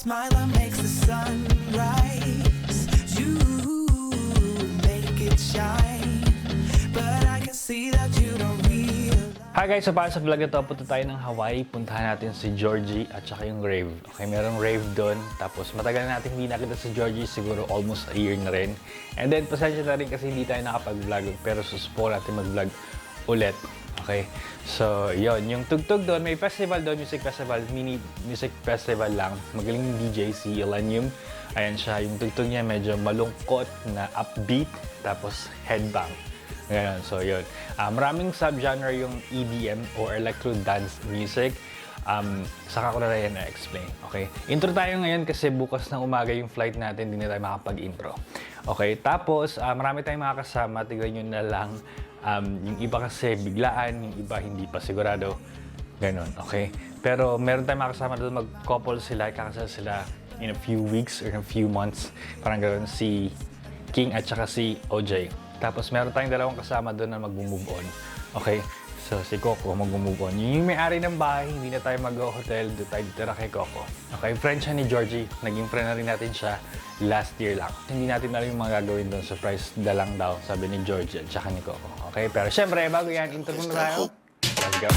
smile that makes the sun rise. You make it shine, but I can see that you don't realize. Hi guys, so para sa vlog na to, punta tayo ng Hawaii. Puntahan natin si Georgie at saka yung Rave. Okay, merong Rave doon. Tapos matagal natin hindi nakita si Georgie, siguro almost a year na rin. And then, pasensya na rin kasi hindi tayo nakapag-vlog. Pero susupo natin mag-vlog ulit. Okay, so yun. Yung tugtog doon, may festival doon, music festival, mini music festival lang. Magaling DJ si Elenium. Ayan siya, yung tugtog niya medyo malungkot na upbeat, tapos headbang. Ngayon, so yun. Maraming subgenre yung EDM or electro dance music. Saka ko na rin na-explain. Okay? Intro tayo ngayon kasi bukas ng umaga yung flight natin, hindi na tayo makapag-intro. Okay? Tapos, marami tayong mga kasama. Tignan nyo na lang. Yung iba kasi biglaan, yung iba hindi pa sigurado. Ganon. Okay? Pero meron tayong mga kasama doon, mag-couple sila, kakasal sila in a few weeks or in a few months. Parang gano'n si King at saka si OJ. Tapos meron tayong dalawang kasama doon na mag-move on. Okay? So si Coco mag-move on. Yung may-ari ng bahay, hindi na tayo mag-hotel, doon tayo ditira kay Coco. Okay? Friend siya ni Georgie. Naging friend na rin natin siya last year lang. Hindi natin alam yung mga gagawin doon. Surprise na lang daw, sabi ni Georgie at saka ni Coco. Okay? Pero syempre, bago yan, intro muna tayo. Let's go!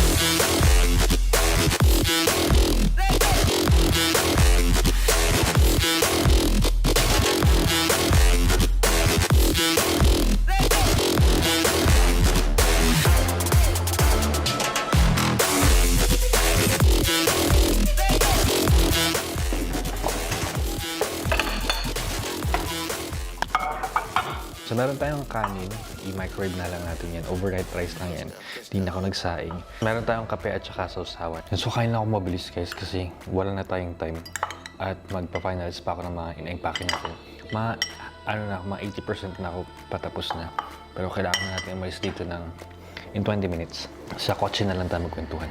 So, meron tayong kanin. I-microwave na lang natin yan. Overnight rice lang yan. Hindi na ako nagsaing. Meron tayong kape at saka sausawan. So, kain lang ako mabilis guys kasi wala na tayong time. At magpa-finalize pa ako ng mga ina-impacking natin. Mga 80% na ako patapos na. Pero kailangan na natin umalis dito ng in 20 minutes. Sa kotse na lang tayo magkwentuhan.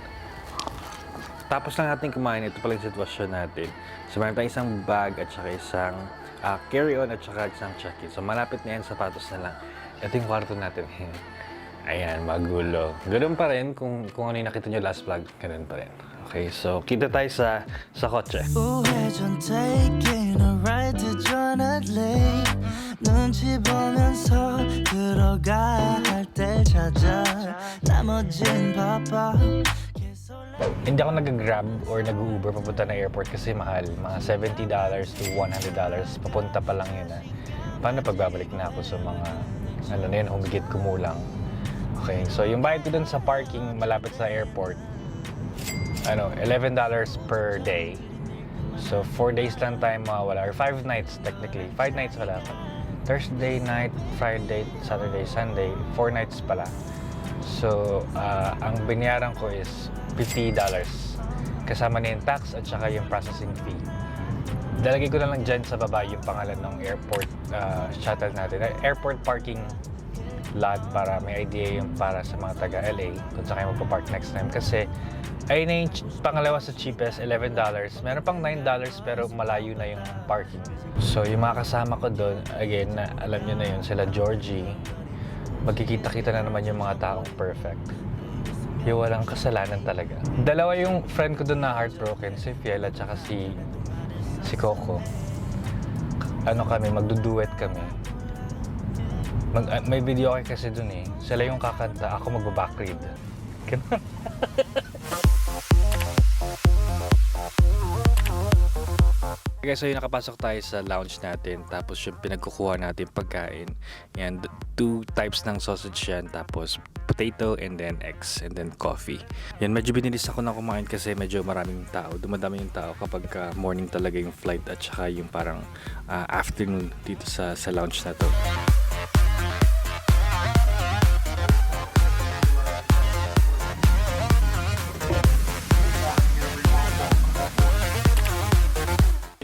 Tapos lang natin kumain. Ito pala yung sitwasyon natin. So, meron tayong isang bag at saka isang carry-on at saka isang check-in. So, malapit na yan, sapatos na lang. Ito yung kwarto natin. Ayan, magulo. Ganun pa rin kung ano yung nakita nyo last vlog. Ganun pa rin. Okay, so kita tayo sa kotse. 우회전 taking a ride to Jonathan 눈치 보면서 들어가야 할 때 찾아 나머진 바빠 Hindi ako nag-grab or nag-uber papunta na airport kasi mahal. Mga $70 to $100. Papunta pa lang yun. Paano pagbabalik na ako sa mga, humigit kumulang. Okay, so yung bayad ko dun sa parking malapit sa airport, $11 per day. So 4 days lang tayo mawawala. Or 5 nights technically. 5 nights wala pa. Thursday night, Friday, Saturday, Sunday. 4 nights pala. So, ang binayaran ko is $50. Kasama na yung tax at saka yung processing fee. Dalagay ko na lang dyan sa baba yung pangalan ng airport shuttle natin. Airport parking lot para may idea yung para sa mga taga-LA kung saan kayo magpa-park next time. Kasi ayun na yung pangalawa sa cheapest, $11. Meron pang $9 pero malayo na yung parking. So yung mga kasama ko doon, again, alam nyo na yun, sila Georgie. Magkikita-kita na naman yung mga taong perfect. Yung walang kasalanan talaga. Dalawa yung friend ko doon na heartbroken, si Fiel at saka si Coco. Magduduet kami. May video kasi doon eh. Sila yung kakanta, ako magbabackread. Ganun. Guys, so yung nakapasok tayo sa lounge natin, tapos yung pinagkukuha natin pagkain. Yan, 2 types ng sausage yan, tapos potato and then eggs and then coffee. Yan, medyo binilis ako na kumain kasi medyo maraming tao. Dumadami yung tao kapag morning talaga yung flight at saka yung parang afternoon dito sa lounge na to.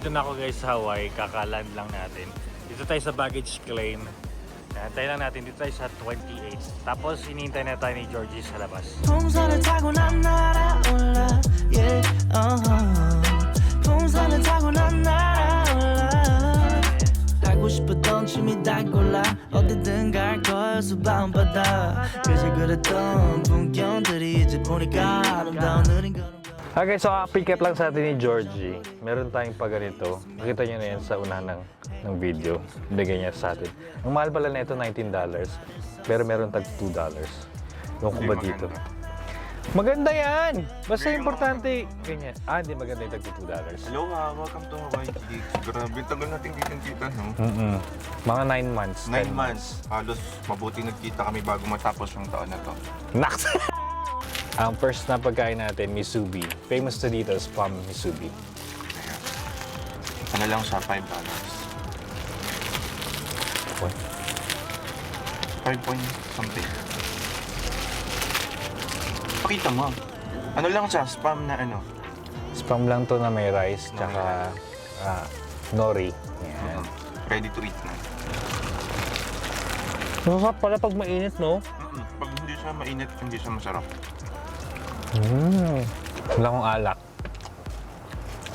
Dito na ako guys sa Hawaii, kakaland lang natin. Dito tayo sa baggage claim. Tayo lang natin, dito tayo sa 28. Tapos hinihintay na tayo ni Georgie sa labas. 풍선을 타고 난 날아올라, yeah, 풍선을 타고 난 날아올라. 하고 싶었던 춤이 다 골라 어디든 갈 거야 수박은 바다 그저 그랬던 풍경들이 이제 보니까 아름다운 느린 걸음 Okay, so pick up lang sa atin ni Georgie. Meron tayong pa ganito. Nakita niyo na yan sa unahan ng video. Bigay niya sa atin. Ang mahal pala na ito, $19. Pero meron tag $2. Yung ko ba dito? Maganda yan! Basta importante, ganyan. Hindi maganda yung tag $2. Hello, welcome to Hawaii Gigs. Grabe, tagal natin kita, no? Mga 9 months. 9 months. Halos mabuti nagkita kami bago matapos yung taon na to. Naks! Ang first na pagkain natin, Misubi. Famous to dito, Spam Misubi. Ayan. Ano lang siya, $5. What? 5 point something. Pakita mo. Ano lang siya, spam na ano. Spam lang to na may rice, tsaka nori. Yan. Ready to eat na. Masarap pala pag mainit, no? Pag hindi siya mainit, hindi siya masarap. Wala akong alak.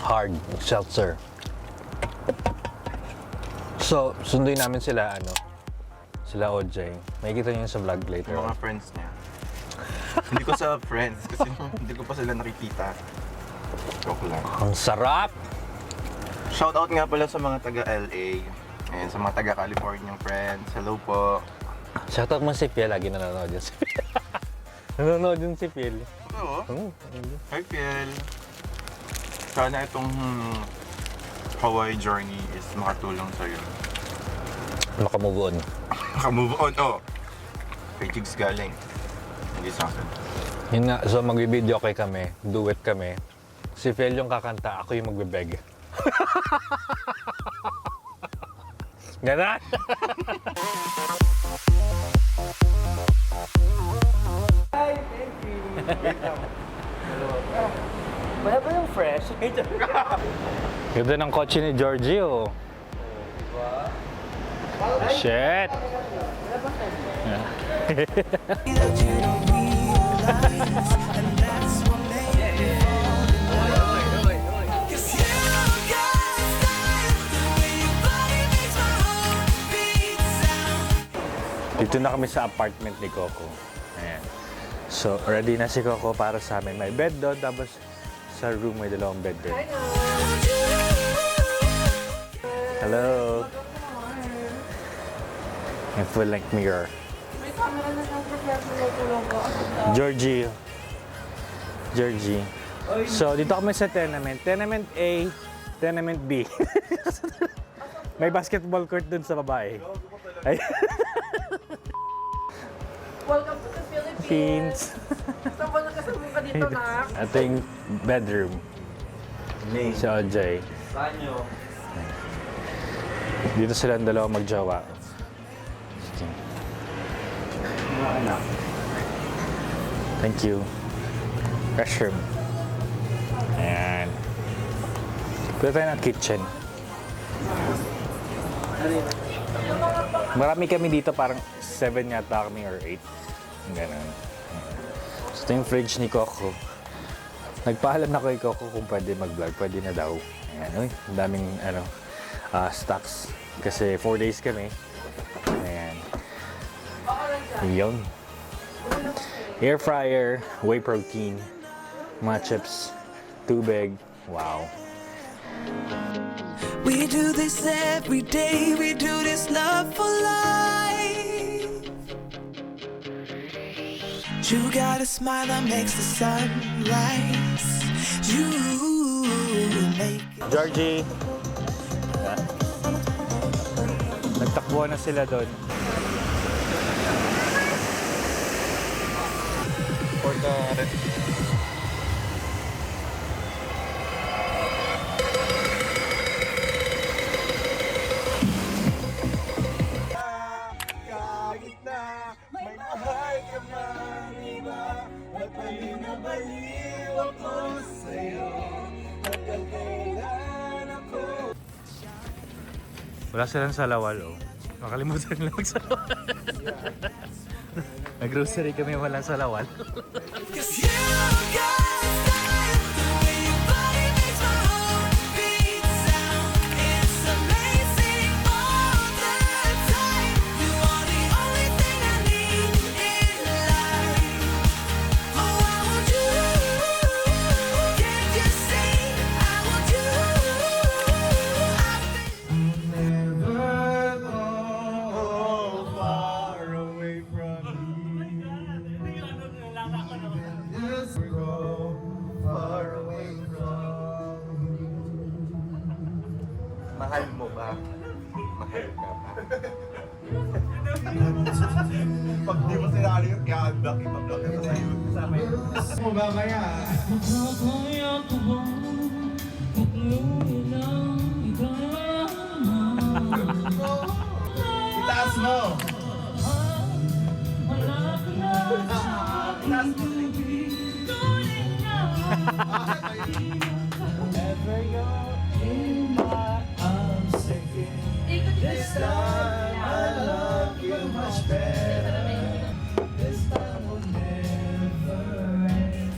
Hard, seltzer. So, sunduin namin sila, sila OJ. Makikita niyo yun sa vlog later. Yung mga friends niya. Hindi ko sa friends kasi hindi ko pa sila nakikita. Joke lang. Ang sarap! Shoutout nga pala sa mga taga LA. Ayan, sa mga taga California friends. Hello po. Shoutout mo si Piel, lagi nanonood yun si Piel. Nanonood yun si Piel. Oo. Hi, Piel. Sana itong Hawaii journey is makatulong sa'yo. Makamove on. Makamove on, Kay Jigs galing. Hindi sa akin. Yun nga, so mag-video kay kami, duet kami. Si Piel yung kakanta, ako yung magbe-beg. Ganon! Wala ba yung fresh? Ganda ng kotse ni Georgie, oh. Shit! that you don't realize, and that's what made me fall in love. 'Cause you got style, the way your body makes my heart beat sound. Dito na kami sa apartment ni Coco. Ayan. So, ready na si Coco para sa amin. May bed doon, tapos sa room may dalawang bed din. Hello! May full-length mirror. May camera na ng professional ko. Georgie. So, dito kami sa tenement. Tenement A, tenement B. May basketball court dun sa babae. Ay, Welcome to the Philippines. Saan ba nakasama ka dito, Nak? ito yung bedroom. Si OJ. Banyo. Dito silang dalawa magjowa. Thank you. Restroom. Ayan. Punta tayo ng kitchen. Marami kami dito, parang 7 yata kami or 8. Ganun. So, ito yung fridge ni Coco. Nagpaalam na kay Coco kung pwede mag-vlog. Pwede na daw. Ayan, uy. Ang daming, stocks. Kasi 4 days kami. Ayan. Yun. Air fryer, whey protein, mga chips, tubig. Wow. We do this every day, we do this love for life. You got a smile that makes the sun rise. You make it. Georgie! Nagtakbuhan na sila doon. For the kahit na may mahal ka man iba at baliw na baliw ako sa'yo hanggang kailan ako. Wala silang salawal, oh. Nakalimutan nila magsalawal. Nag-grocery kami, walang salawal. 'Cause you got style, the way your body makes my heart beat sound. It's amazing all the time. You are the only thing I need in life. Oh, I want you. Yeah. Mahal mo ba? Mahal ka ba? Pag di mo sinali yung i-unblock, ipa-block ka sa iyo. Kasama yun. Mo mamaya. Itaas mo! Itaas mo! Ever you're in my arms again. This time I love you much better. This time will never end.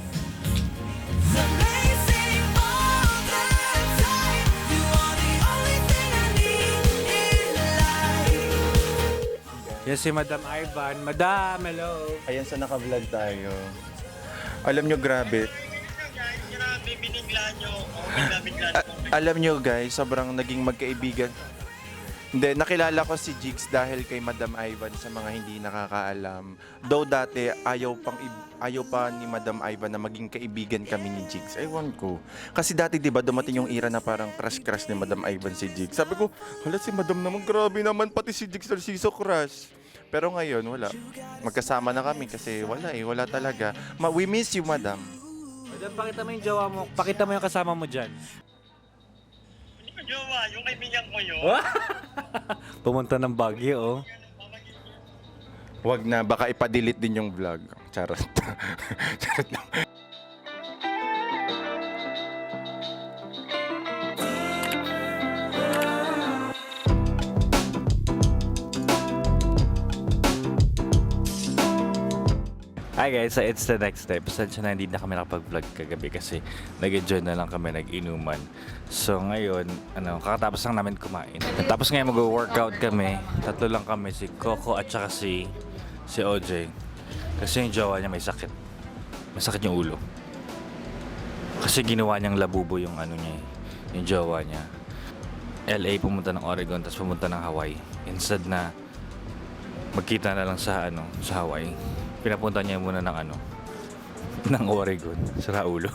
It's amazing all the time. You are the only thing I need in life. Yes, si Madam Ivan. Madam, hello. Ayan sa naka-vlog tayo. Alam nyo, grabe. Grabe, binigla nyo. Bigla nyo. Alam nyo guys, sobrang naging magkaibigan. Hindi, nakilala ko si Jigs dahil kay Madam Ivan sa mga hindi nakakaalam. Though dati, ayaw pa ni Madam Ivan na maging kaibigan kami ni Jigs. Ewan ko. Kasi dati, di ba, dumating yung era na parang crush-crush ni Madam Ivan si Jigs. Sabi ko, hala si Madam naman, grabe naman, pati si Jigs Narciso crush. Pero ngayon, wala. Magkasama na kami kasi wala talaga. We miss you, Madam. Madam, pakita mo yung jowa mo. Pakita mo yung kasama mo dyan. Hindi ko jowa, yung kaibigan ko yun. Pumunta ng Baguio, oh. Wag na, baka ipa-delete din yung vlog. Charot. Charot lang. Hi guys, so it's the next day. Pasensya na hindi na kami nakapag-vlog kagabi kasi nag-enjoy na lang kami, nag-inuman. So ngayon, kakatapos lang namin kumain. Tapos ngayon mag-workout kami. Tatlo lang kami, si Coco at saka si OJ. Kasi yung jowa niya may sakit. May sakit yung ulo. Kasi ginawa niyang labubo yung yung jowa niya. LA pumunta ng Oregon, tapos pumunta ng Hawaii. Instead na magkita na lang sa Hawaii. Pinapunta niya muna ng Oregon, sa ulo.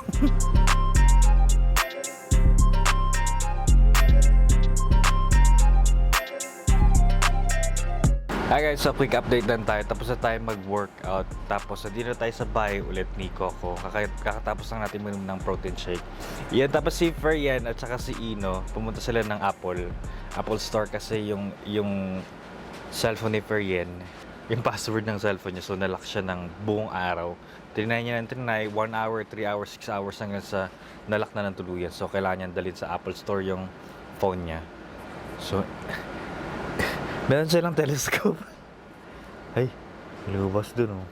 Hi guys, so quick update lang tayo. Tapos na tayo mag-workout. Tapos nandito tayo sa bahay ulit ni Coco. Kakatapos lang natin minom ng protein shake. Yan, tapos si Feryan at saka si Ino, pumunta sila ng Apple Store kasi yung cellphone ni Feryan, yung password ng cellphone niya, so nalock siya ng buong araw. Trinay niya ng 1 hour, 3 hours, 6 hours hanggang sa nalock na ng tuluyan. So kailangan niya dalhin sa Apple Store yung phone niya. So meron silang telescope. Ay, lumabas dun oh.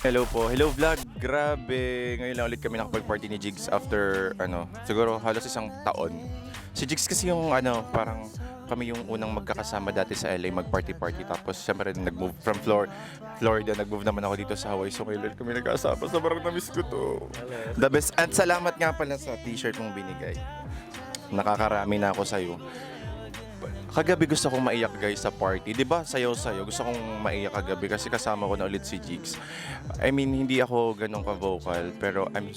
Hello po. Hello vlog. Grabe. Ngayon lang ulit kami nakapag-party ni Jigs after siguro halos isang taon. Si Jigs kasi yung parang kami yung unang magkakasama dati sa LA mag-party-party. Tapos syempre nag-move from Florida, nag-move naman ako dito sa Hawaii. So ngayon ulit kami nagkasama. Sobrang na-miss ko to. The best. At salamat nga pala sa t-shirt mong binigay. Nakakarami na ako sa'yo. Kagabi gusto kong maiyak guys sa party. 'Di ba? Sayaw-sayaw. Gusto kong maiyak kagabi kasi kasama ko na ulit si Jigs. I mean, hindi ako ganun ka-vocal pero I'm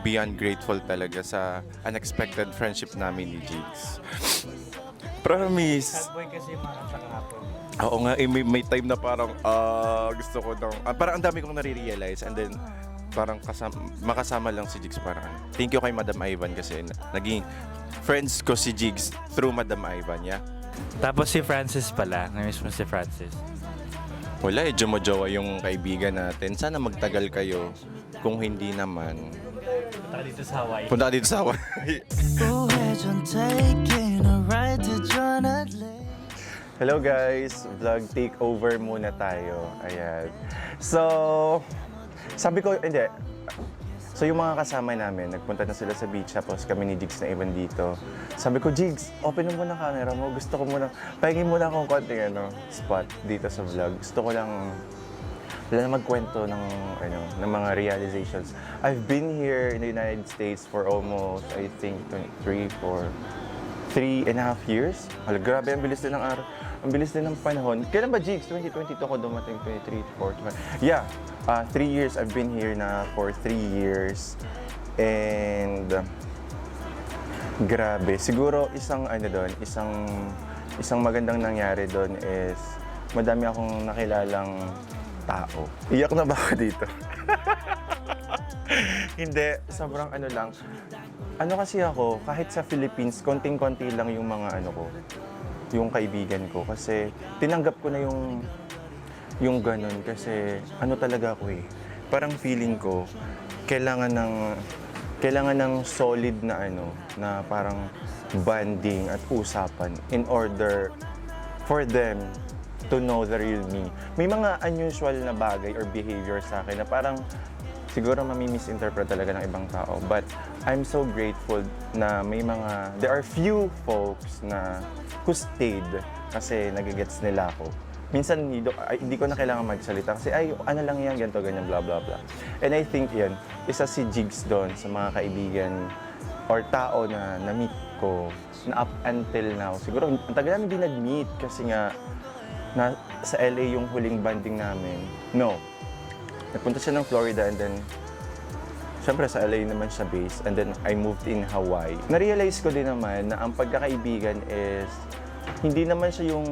beyond grateful talaga sa unexpected friendship namin ni Jigs. Promise. Boy kasi makasa kahapon. Oo nga, may time na parang gusto ko nang parang ang dami kong nare-realize and then parang makasama lang si Jigs parang thank you kay Madam Ivan kasi naging friends ko si Jigs through Madam Ivan, yeah. Tapos si Francis pala. Namiss mo si Francis. Wala jowa yung kaibigan natin. Sana magtagal kayo. Kung hindi naman, Punta dito sa Hawaii. punta ka dito sa Hawaii. 우회전 taking a ride to join a lake. Hello guys, vlog takeover muna tayo. Ayan. So, sabi ko, hindi. So yung mga kasama namin, nagpunta na sila sa beach, tapos kami ni Jigs na iwan dito. Sabi ko, Jigs, open mo muna camera mo. Gusto ko muna, pahingin muna akong konting spot dito sa vlog. Gusto ko lang, wala na magkwento ng mga realizations. I've been here in the United States for almost, I think, 3.5 years. Hala, grabe, ang bilis din ng araw. Ang bilis din ng panahon. Kailan ba, Jigs? 2022 ako dumating, 23, 4, 5. Yeah, 3 years. I've been here na for 3 years. And, grabe. Siguro isang magandang nangyari doon is madami akong nakilalang tao. Iyak na ba ako dito? Hindi, sobrang lang. Ano kasi ako, kahit sa Philippines, konting-konti lang yung mga yung kaibigan ko. Kasi tinanggap ko na yung ganun. Kasi talaga ako eh. Parang feeling ko, kailangan ng solid na na parang bonding at usapan in order for them to know the real me. May mga unusual na bagay or behavior sa akin na parang siguro mami-misinterpret talaga ng ibang tao. But I'm so grateful na there are few folks who stayed kasi nagigets nila ako. Minsan hindi ko na kailangan magsalita kasi ano lang yan, ganito, ganyan, blah, blah, blah. And I think yan, isa si Jigs doon sa mga kaibigan or tao na na-meet ko na up until now. Siguro, ang tagal namin din nag-meet kasi nga sa LA yung huling banding namin. No. Napunta siya ng Florida and then syempre sa LA naman siya base and then I moved in Hawaii. Na-realize ko din naman na ang pagkakaibigan is hindi naman siya yung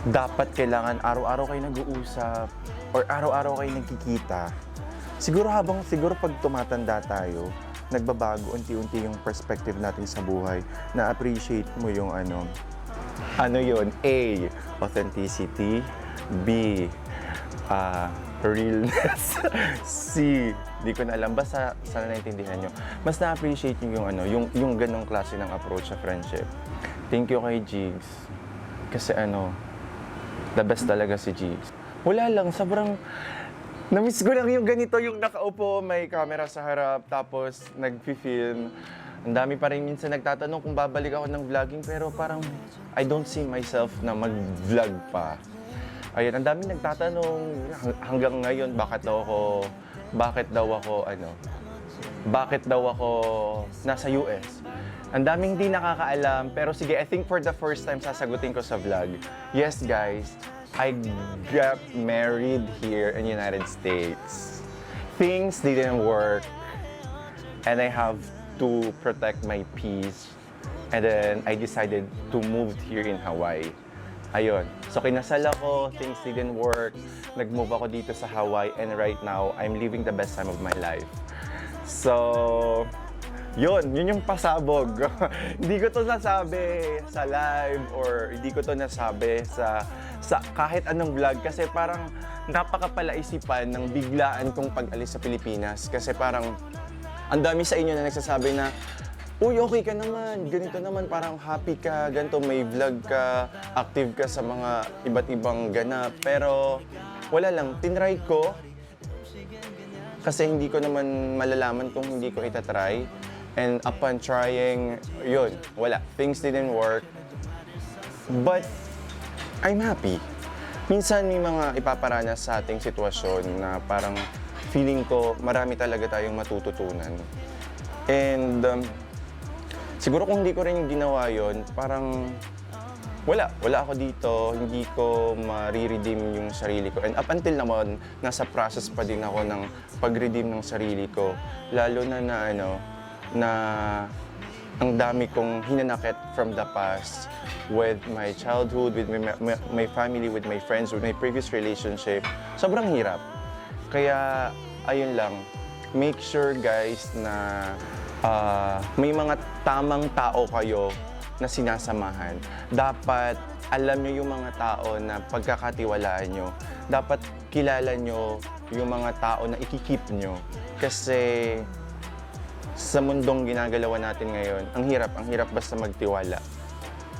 dapat kailangan araw-araw kayo nag-uusap or araw-araw kayo nagkikita. Siguro pag tumatanda tayo, nagbabago unti-unti yung perspective natin sa buhay. Na-appreciate mo yung yun? A, authenticity. B, realness. C, di ko na alam. Basta sana naintindihan nyo. Mas na-appreciate nyo yung ganong klase ng approach sa friendship. Thank you kay Jigs. Kasi the best talaga si Jigs. Wala lang, sobrang na-miss ko lang yung ganito, yung nakaupo, may camera sa harap, tapos nag-film. Ang dami pa rin minsan nagtatanong kung babalik ako ng vlogging, pero parang I don't see myself na mag-vlog pa. Ayun, ang dami nagtatanong hanggang ngayon, bakit daw ako nasa US. Ang daming hindi nakakaalam, pero sige, I think for the first time sasagutin ko sa vlog. Yes guys, I got married here in the United States. Things didn't work and I have to protect my peace. And then I decided to move here in Hawaii. Ayun. So kinasal ako, things didn't work. Nag-move ako dito sa Hawaii and right now, I'm living the best time of my life. So, yun yung pasabog. Hindi ko to nasabi sa live or hindi ko to nasabi sa kahit anong vlog kasi parang napakapalaisipan ng biglaan kong pag-alis sa Pilipinas kasi parang ang dami sa inyo na nagsasabi na uy, okay ka naman, ganito naman, parang happy ka, ganito, may vlog ka, active ka sa mga iba't ibang ganap. Pero wala lang, tinry ko kasi hindi ko naman malalaman kung hindi ko itatry. And upon trying, yun, wala. Things didn't work. But I'm happy. Minsan may mga ipaparanas sa ating sitwasyon na parang feeling ko marami talaga tayong matututunan. And siguro kung hindi ko rin ginawa yun, parang wala ako dito, hindi ko ma-redeem yung sarili ko. And up until naman, nasa process pa din ako ng pag-redeem ng sarili ko. Lalo na na ang dami kong hinanakit from the past with my childhood, with my family, with my friends, with my previous relationship. Sobrang hirap. Kaya, ayun lang, make sure guys na may mga tamang tao kayo na sinasamahan. Dapat alam nyo yung mga tao na pagkakatiwalaan nyo. Dapat kilala nyo yung mga tao na ikikip nyo. Kasi sa mundong ginagalawan natin ngayon, ang hirap basta magtiwala.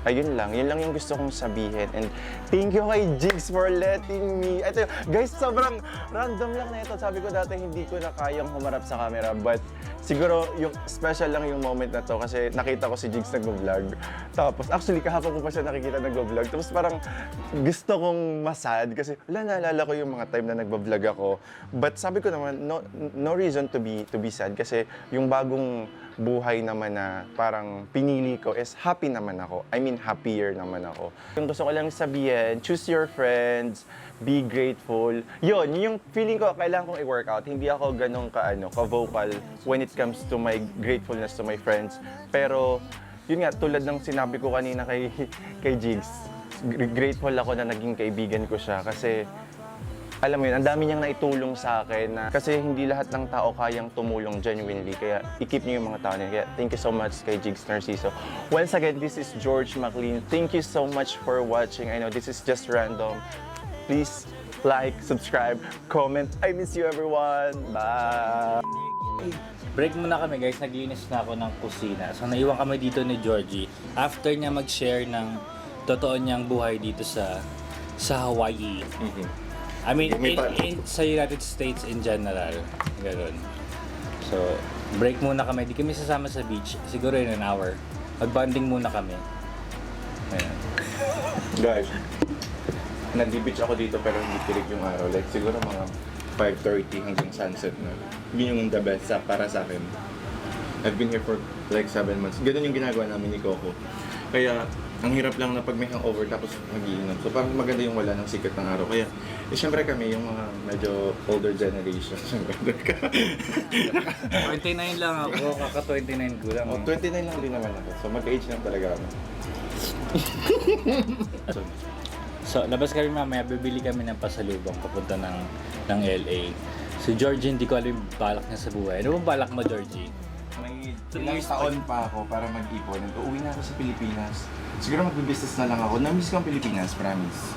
Ayun lang, yun lang yung gusto kong sabihin. And thank you kay Jigs for letting me. Ito, guys, sobrang random lang na ito. Sabi ko dati hindi ko na kayang humarap sa camera, but siguro yung special lang yung moment na to kasi nakita ko si Jigs nag-vlog. Tapos, actually, kahapon ko pa siya nakikita nag-vlog. Tapos parang gusto kong masad kasi naalala ko yung mga time na nag-vlog ako. But sabi ko naman, no reason to be sad kasi yung bagong buhay naman na parang pinili ko is happy naman ako. I mean, happier naman ako. Yung gusto ko lang sabihin, choose your friends, be grateful. Yun, yung feeling ko, kailangan kong i-workout. Hindi ako ganun ka-vocal when it comes to my gratefulness to my friends. Pero, yun nga, tulad ng sinabi ko kanina kay Jigs, grateful ako na naging kaibigan ko siya kasi alam mo yun, ang dami niyang naitulong sa akin na kasi hindi lahat ng tao kayang tumulong genuinely. Kaya i-keep niyo yung mga tao niya. Kaya thank you so much kay Jigs Narciso. Once again, this is George McLean. Thank you so much for watching. I know this is just random. Please like, subscribe, comment. I miss you everyone. Bye! Break muna kami guys, naglinis na ako ng kusina. So naiwan kami dito ni Georgie after niya mag-share ng totoo niyang buhay dito sa Hawaii. I mean, sa United States in general. Ganun. So, break muna kami. Di kami sasama sa beach. Siguro in an hour. Mag-bonding muna kami. Ayan. Guys, nag-beach ako dito pero hindi tirik yung araw. Like siguro mga 5:30 hanggang sunset na. Yun yung the best para sa akin. I've been here for like 7 months. Ganun yung ginagawa namin ni Coco. Kaya, ang hirap lang na pag may hangover tapos mag-iinom. So parang maganda yung wala ng sikat ng araw. Kaya, syempre kami yung mga medyo older generation. 29 lang ako. Kaka-29 ko lang. 29 lang din naman ako. So mag-age lang talaga ako. So, labas kami mamaya, bibili kami ng pasalubong papunta ng LA. Si Georgie, hindi ko alam yung balak niya sa buhay. Ano bang balak mo, Georgie? May ilang taon pa ako para mag-ipon. Uuwi na ako sa Pilipinas. Siguro mag-business na lang ako. Na-miss ko ang Pilipinas, promise.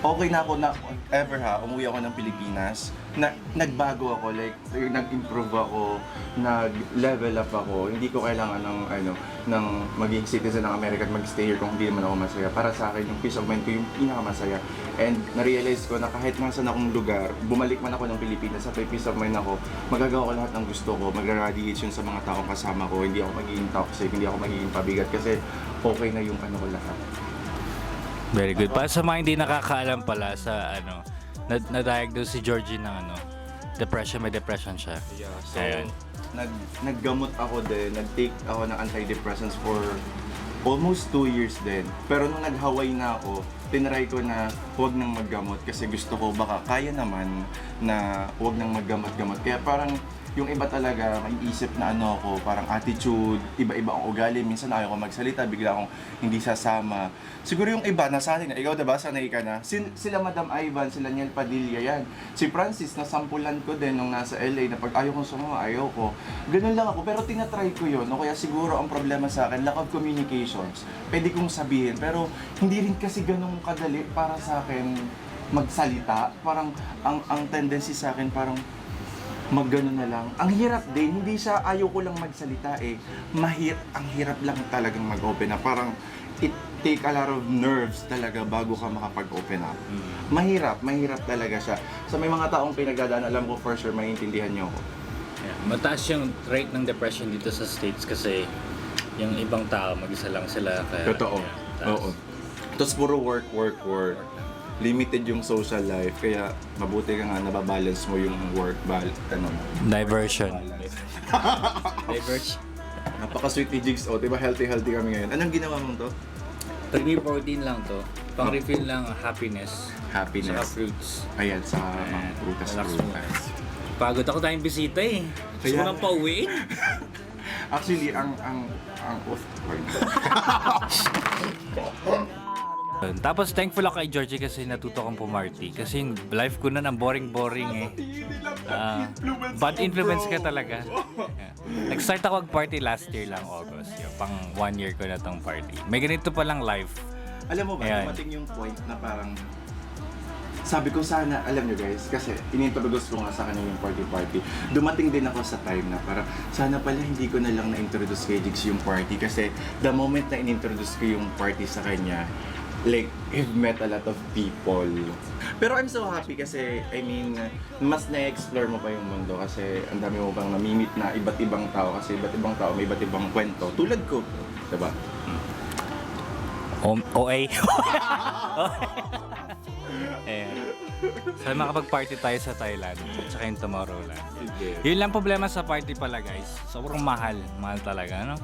Okay na ako na ever umuwi ako ng Pilipinas. Nagbago ako, like nag-improve ako, nag-level up ako. Hindi ko kailangan ng maging citizen ng Amerika at mag-stay here kung hindi naman ako masaya. Para sa akin, yung peace of mind ko yung pinakamasaya. And na-realize ko na kahit nasan akong lugar, bumalik man ako ng Pilipinas at may peace of mind ako, magagawa ko lahat ng gusto ko, mag-radiate yun sa mga taong kasama ko, hindi ako magiging toxic, hindi ako magiging pabigat kasi okay na yung ko lahat. Very good. Para sa mga hindi nakakaalam pala sa na-diagnose si Georgie ng depression, may depression siya. Yeah, so Ayan. naggamot ako din, nag-take ako ng antidepressants for almost 2 years din. Pero nung nag-Hawaii na ako, tinry ko na huwag nang maggamot kasi gusto ko baka kaya naman na huwag nang maggamot-gamot. Kaya parang yung iba talaga, may isip na ako, parang attitude, iba-iba ang ugali. Minsan ayaw ko magsalita, bigla akong hindi sasama. Siguro yung iba, nasanay na. Ikaw diba, sanay ka na. Sila Madam Ivan, sila Niel Padilla yan. Si Francis, nasampulan ko din nung nasa LA na pag ayaw kong sumama, ayaw ko. Ganun lang ako, pero tinatry ko yun. No? Kaya siguro ang problema sa akin, lack of communications. Pwede kong sabihin, pero hindi rin kasi ganun kadali para sa akin magsalita. Parang ang tendency sa akin, parang maggano na lang. Ang hirap din, hindi siya ayaw ko lang magsalita ang hirap lang talagang mag-open up. Parang it take a lot of nerves talaga bago ka makapag-open up. Mahirap talaga siya. So may mga taong pinagdadaan, alam ko for sure maintindihan niyo ako. Yeah. Mataas yung rate ng depression dito sa States kasi yung ibang tao, mag-isa lang sila. Kaya, Totoo. Yeah, Oo. Tapos puro work. Limited yung social life, kaya mabuti ka nga nababalance mo yung work, Diversion. Diversion. Napaka-sweet ni Jigs. Diba healthy kami ngayon. Anong ginawa mong to? 314 lang to. Pang refill lang, happiness. Saka Happiness. fruits. Ayan, sa Ayan, prutas. relax mo. Pagod ako tayong bisita eh. Gusto mo Kaya- nang pauwiin? Actually, ang off Tapos thankful ako kay Georgie kasi natuto kong pumarty. Kasi yung life ko na ang boring-boring eh. Bad influence ka talaga. Nag-start ako mag-party last year lang, August. Yung pang 1 year ko na tong party. May ganito palang life. Alam mo ba, Ayan. dumating yung point na parang sabi ko sana, alam nyo guys, kasi inintroduce ko nga sa kanya yung party. Dumating din ako sa time na parang sana pala hindi ko na lang na-introduce kay Jigs yung party kasi the moment na inintroduce ko yung party sa kanya, like, I've met a lot of people. Pero I'm so happy kasi, I mean, mas na-explore mo pa yung mundo kasi ang dami mo bang namimit na iba't ibang tao kasi iba't ibang tao may iba't ibang kwento. Tulad ko, diba? OA. Ayan. So makapag-party tayo sa Thailand at saka yung Tomorrowland. Yun lang problema sa party pala guys. Sobrang mahal. Mahal talaga, no?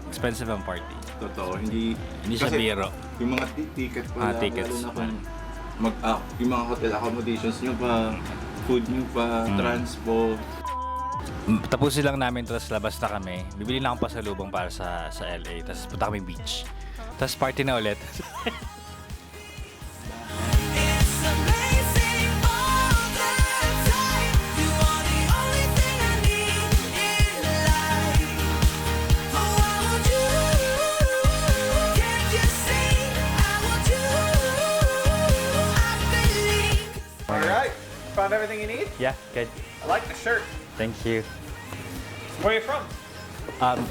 Expensive ang party. Totoo, hindi siya kasi biro. Yung mga ticket pa, Tickets. lalo na kung yung mga hotel accommodations nyo pa, food nyo pa, transpo. Tapusin lang namin, tapos labas na kami. Bibili na akong pasalubong para sa LA. Tapos punta kami beach. Tapos party na ulit. It's amazing all the time. You are the only thing I need in life. Oh, I want you. Can't you see? I want you. I believe. All right. Found everything you need? Yeah, good. I like the shirt. Thank you. Where are you from?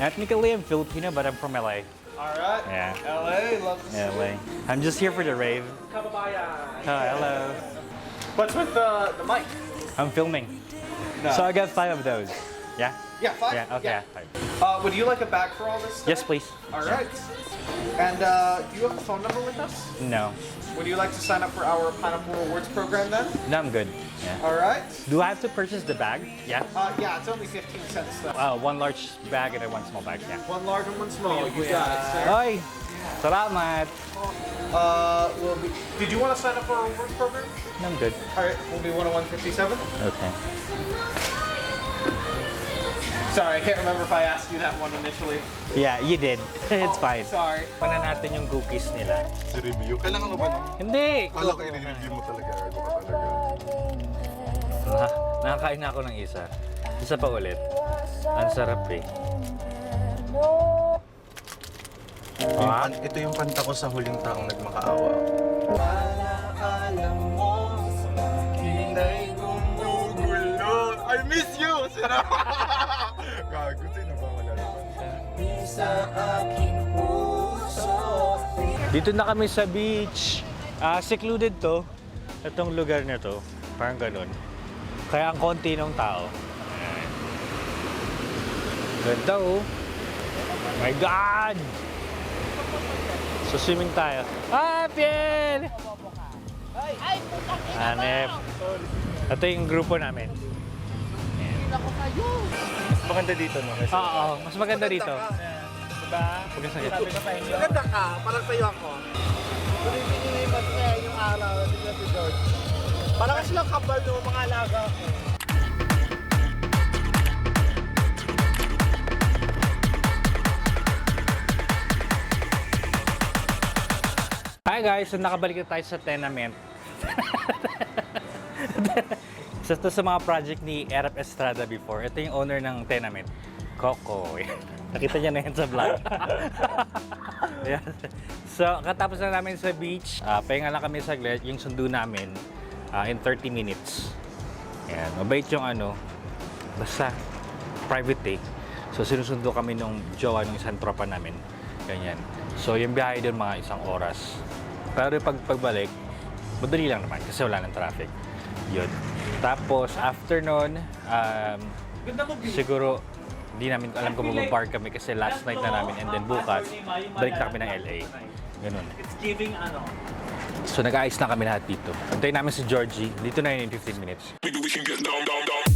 Ethnically, I'm Filipino, but I'm from LA. All right. Yeah. LA. Love to see LA. I'm just here for the rave. Kababaya. Oh, hello. What's with the mic? I'm filming. No. So I got 5 of those. Yeah? Yeah, 5? Yeah, okay. Yeah. 5. Would you like a bag for all this stuff? Yes, please. All right. And do you have a phone number with us? No. Would you like to sign up for our Pineapple Rewards program then? No, I'm good. Yeah. All right. Do I have to purchase the bag? Yeah. Yeah, it's only 15 cents though. 1 large bag and then 1 small bag. Yeah. One large and one small. You got it, sir. Oy! Salamat! Did you want to sign up for our rewards program? No, I'm good. All right, we'll be 10157. Okay. Sorry, I can't remember if I asked you that one initially. Yeah, you did. It's fine. Sorry. Panan natin yung cookies nila. Si review, kailangan mo ba? Hindi! Kala ko i-review mo talaga. Ano ka talaga? Nakakain na ako ng isa. Isa pa ulit. Ang sarap eh. Ito yung kanta ko sa huling taong nagmakaawa. I miss you! Sarap! Gago, sino ba Dito na kami sa beach. Secluded to. Itong lugar na to. Parang ganun. Kaya ang konti ng tao. Ayan. Ganda oh. My God! So swimming tayo. Piel! Hanep. Ito yung grupo namin. Maganda dito, no? Oo, mas maganda dito. Diba? Maganda ka, parang sa'yo ako. Pinilipat niya yung araw, tignan si George. Parang kasi lang kabal ng mga alaga ko. Hi guys, so nakabalik na tayo sa tenement. So ito sa mga project ni Erap Estrada before. Ito yung owner ng tenement. Coco. Nakita niya na yan sa vlog. Ayan. So katapos na namin sa beach, pahinga lang kami saglit. Yung sundo namin in 30 minutes. Ayan. Mabait yung basta private day. So sinusundo kami nung jowa ng isang tropa namin. Ganyan. So yung biyahe doon mga 1 oras. Pero pagbalik, madali lang naman kasi wala ng traffic. Yun. Tapos after nun, siguro hindi namin alam kung mag-park kami kasi last night na namin and then bukas, balik na kami ng LA. Ganun. So nag-aayos na kami lahat dito. Antayin namin si Georgie. Dito na yun in 15 minutes. Maybe we can get down, down, down.